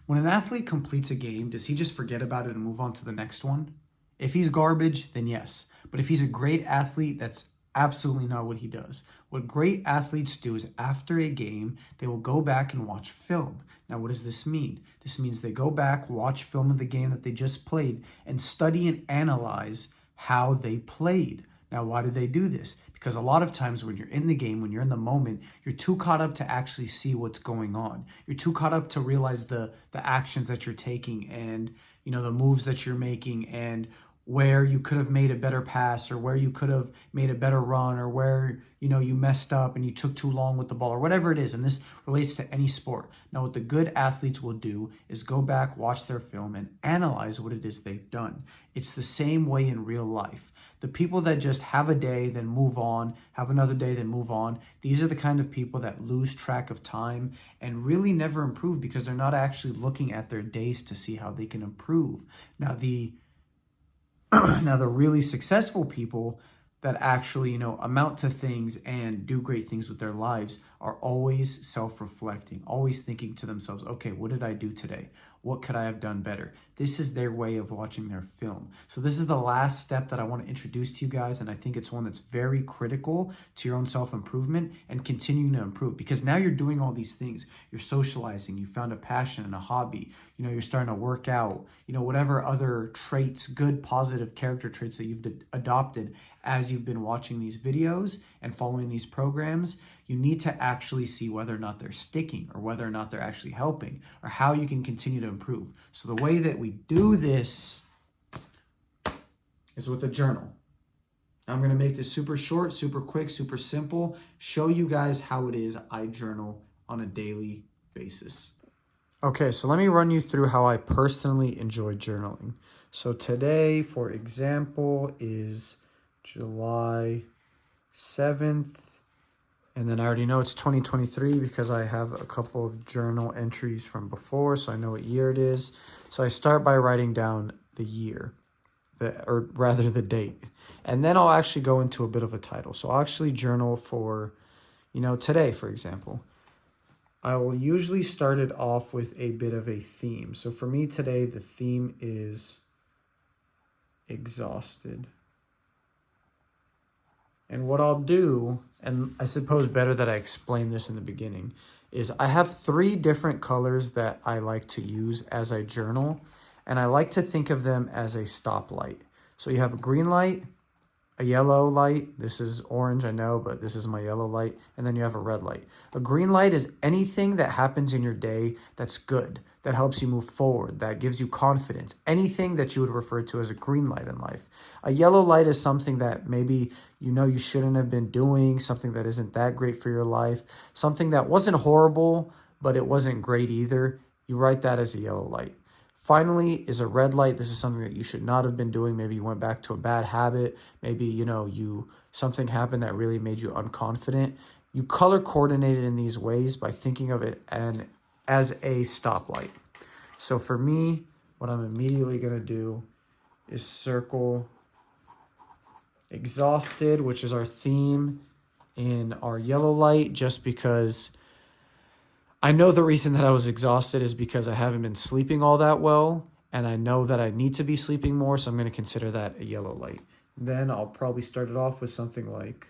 When an athlete completes a game, does he just forget about it and move on to the next one? If he's garbage, then yes. But if he's a great athlete, that's absolutely not what he does. What great athletes do is after a game, they will go back and watch film. Now, what does this mean? This means they go back, watch film of the game that they just played, and study and analyze how they played. Now, why do they do this? Because a lot of times when you're in the game, when you're in the moment, you're too caught up to actually see what's going on. You're too caught up to realize the actions that you're taking and, the moves that you're making and where you could have made a better pass or where you could have made a better run or where, you messed up and you took too long with the ball or whatever it is. And this relates to any sport. Now, what the good athletes will do is go back, watch their film and analyze what it is they've done. It's the same way in real life. The people that just have a day, then move on, have another day, then move on, these are the kind of people that lose track of time and really never improve because they're not actually looking at their days to see how they can improve. Now, the really successful people that actually, amount to things and do great things with their lives are always self-reflecting, always thinking to themselves, okay, what did I do today? What could I have done better? This is their way of watching their film. So this is the last step that I want to introduce to you guys. And I think it's one that's very critical to your own self-improvement and continuing to improve because now you're doing all these things. You're socializing, you found a passion and a hobby, you're starting to work out, whatever other traits, good, positive character traits that you've adopted as you've been watching these videos and following these programs, you need to actually see whether or not they're sticking or whether or not they're actually helping or how you can continue to improve. So the way that we do this is with a journal. I'm going to make this super short, super quick, super simple, show you guys how it is I journal on a daily basis. Okay, so let me run you through how I personally enjoy journaling. So today, for example, is July 7th. And then I already know it's 2023 because I have a couple of journal entries from before, so I know what year it is. So I start by writing down the year, or rather the date. And then I'll actually go into a bit of a title. So I'll actually journal for, today, for example. I will usually start it off with a bit of a theme. So for me today, the theme is exhausted. And what I'll do, and I suppose better that I explain this in the beginning, is I have 3 different colors that I like to use as I journal, and I like to think of them as a stoplight. So you have a green light, a yellow light, this is orange, I know, but this is my yellow light, and then you have a red light. A green light is anything that happens in your day that's good, that helps you move forward, that gives you confidence, anything that you would refer to as a green light in life. A yellow light is something that maybe you shouldn't have been doing, something that isn't that great for your life, something that wasn't horrible, but it wasn't great either. You write that as a yellow light. Finally is a red light. This is something that you should not have been doing. Maybe you went back to a bad habit. Maybe, something happened that really made you unconfident. You color coordinate it in these ways by thinking of it as a stoplight. So for me, what I'm immediately going to do is circle exhausted, which is our theme in our yellow light, just because I know the reason that I was exhausted is because I haven't been sleeping all that well, and I know that I need to be sleeping more, so I'm going to consider that a yellow light. Then I'll probably start it off with something like,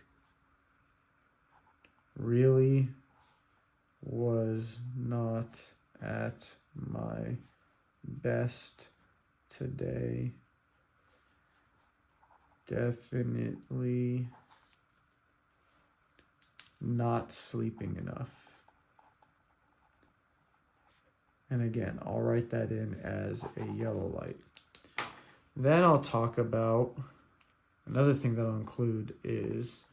really was not at my best today. Definitely not sleeping enough. And again, I'll write that in as a yellow light. Then I'll talk about, another thing that I'll include is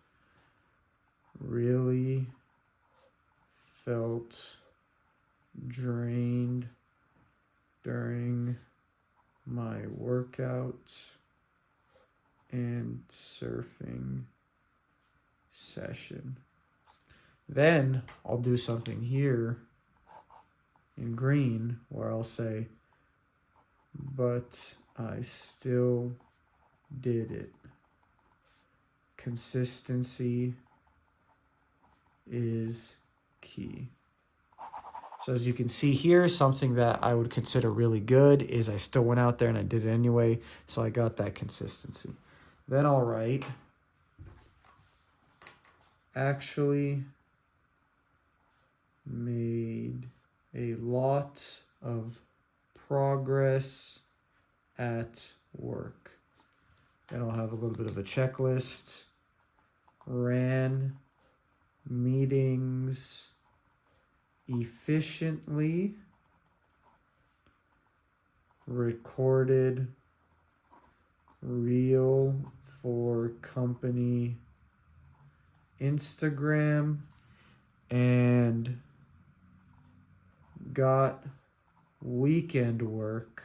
really felt drained during my workout and surfing session. Then I'll do something here in green where I'll say, but I still did it. Consistency is key. So as you can see here, something that I would consider really good is I still went out there and I did it anyway. So I got that consistency. Then I'll write, actually made a lot of progress at work. Then I'll have a little bit of a checklist. Ran meetings efficiently. Recorded reel for company Instagram. And got weekend work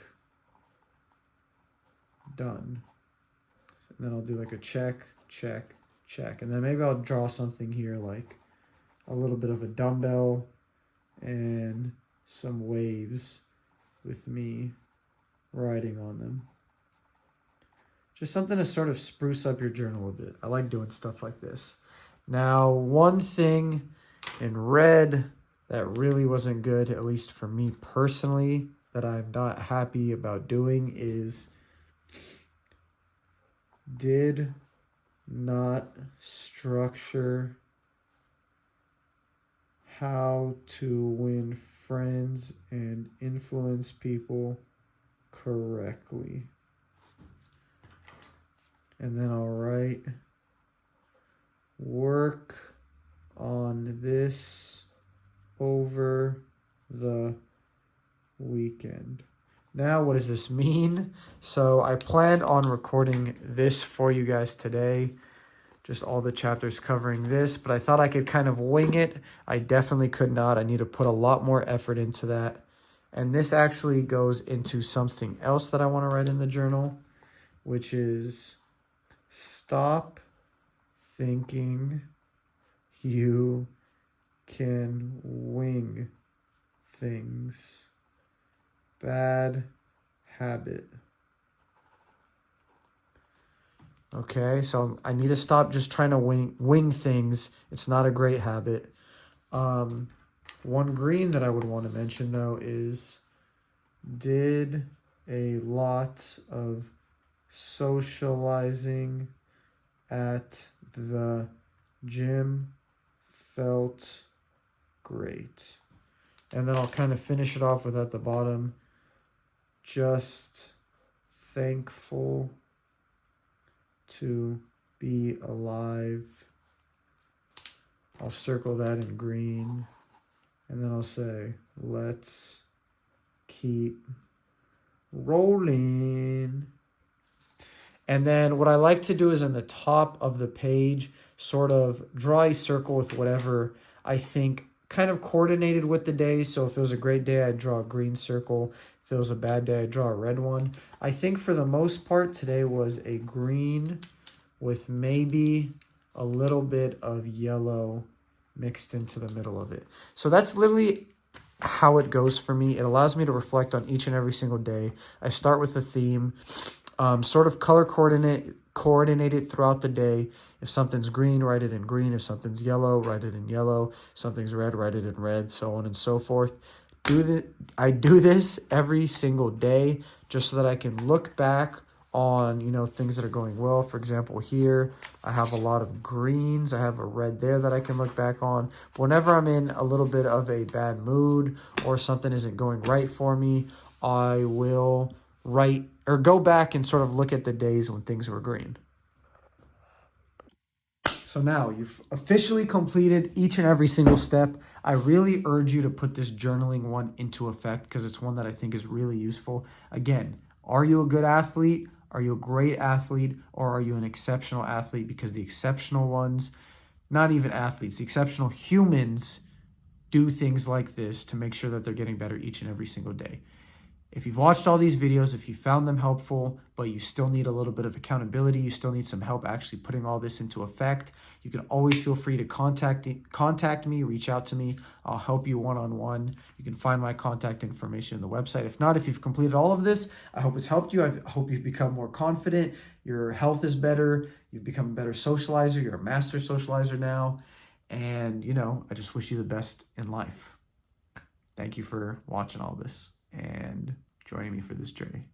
done. And then I'll do like a check, check, check. And then maybe I'll draw something here like a little bit of a dumbbell and some waves with me riding on them. Just something to sort of spruce up your journal a bit. I like doing stuff like this. Now, one thing in red that really wasn't good, at least for me personally, that I'm not happy about doing is did not structure how to win friends and influence people correctly. And then I'll write, work on this over the weekend. Now, what does this mean? So I planned on recording this for you guys today, just all the chapters covering this, but I thought I could kind of wing it. I definitely could not. I need to put a lot more effort into that. And this actually goes into something else that I want to write in the journal, which is stop thinking you can wing things. Bad habit. Okay, so I need to stop just trying to wing things. It's not a great habit. One green that I would want to mention, though, is did a lot of socializing at the gym, felt great. And then I'll kind of finish it off with at the bottom, just thankful to be alive. I'll circle that in green. And then I'll say, let's keep rolling. And then what I like to do is in the top of the page, sort of draw a circle with whatever I think kind of coordinated with the day. So if it was a great day, I'd draw a green circle. If it was a bad day, I'd draw a red one. I think for the most part, today was a green with maybe a little bit of yellow mixed into the middle of it. So that's literally how it goes for me. It allows me to reflect on each and every single day. I start with a theme, sort of color coordinate it throughout the day. If something's green, write it in green. If something's yellow, write it in yellow. If something's red, write it in red, so on and so forth. I do this every single day just so that I can look back on, things that are going well. For example, here I have a lot of greens. I have a red there that I can look back on. But whenever I'm in a little bit of a bad mood or something isn't going right for me, I will write or go back and sort of look at the days when things were green. So now you've officially completed each and every single step. I really urge you to put this journaling one into effect because it's one that I think is really useful. Again, are you a good athlete? Are you a great athlete? Or are you an exceptional athlete? Because the exceptional ones, not even athletes, the exceptional humans do things like this to make sure that they're getting better each and every single day. If you've watched all these videos, if you found them helpful, but you still need a little bit of accountability, you still need some help actually putting all this into effect, you can always feel free to contact me, reach out to me. I'll help you one-on-one. You can find my contact information on the website. If not, if you've completed all of this, I hope it's helped you. I hope you've become more confident. Your health is better. You've become a better socializer. You're a master socializer now. And, I just wish you the best in life. Thank you for watching all this and joining me for this journey.